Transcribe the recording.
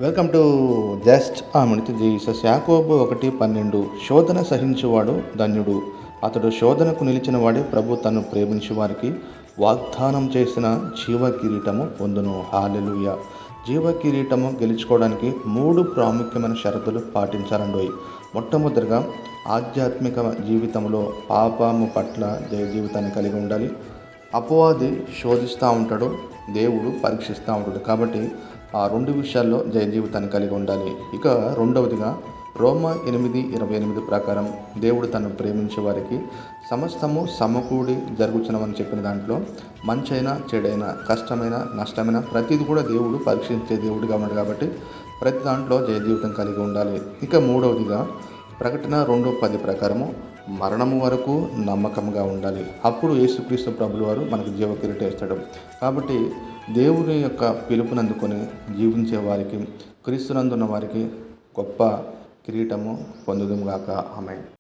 Welcome to just minute Jesus. యాకోబు 1:12. శోధన సహించువాడు ధన్యుడు, అతడు శోధనకు నిలిచిన వాడే ప్రభు తను ప్రేమించు వారికి వాగ్దానం చేసిన జీవ కిరీటము పొందును. హల్లెలూయా. జీవ కిరీటము గెలుచుకోవడానికి 3 ప్రాముఖ్యమైన షరతులు పాటించాలండి. మొట్టమొదటిగా ఆధ్యాత్మిక జీవితంలో పాపము పట్ల జయ జీవితాన్ని కలిగి ఉండాలి. అపవాది శోధిస్తూ ఉంటాడు, దేవుడు పరీక్షిస్తూ ఉంటాడు. కాబట్టి ఆ 2 విషయాల్లో జయ జీవితాన్ని కలిగి ఉండాలి. ఇక రెండవదిగా రోమా 8:28 ప్రకారం దేవుడు తను ప్రేమించే వారికి సమస్తము సమకూడి జరుగుతున్నమని చెప్పిన దాంట్లో మంచైనా చెడైనా కష్టమైన నష్టమైన ప్రతిది కూడా దేవుడు పరీక్షించే దేవుడిగా ఉన్నాడు. కాబట్టి ప్రతి దాంట్లో జయ జీవితం కలిగి ఉండాలి. ఇక మూడవదిగా ప్రకటన 2:10 ప్రకారము మరణము వరకు నమ్మకంగా ఉండాలి. అప్పుడు యేసుక్రీస్తు ప్రభుల వారు మనకు జీవ కిరీటం ఇస్తాడు. కాబట్టి దేవుని యొక్క పిలుపునందుకొని జీవించే వారికి, క్రీస్తునందున్న వారికి గొప్ప కిరీటము పొందుదుముగాక. ఆమేన్.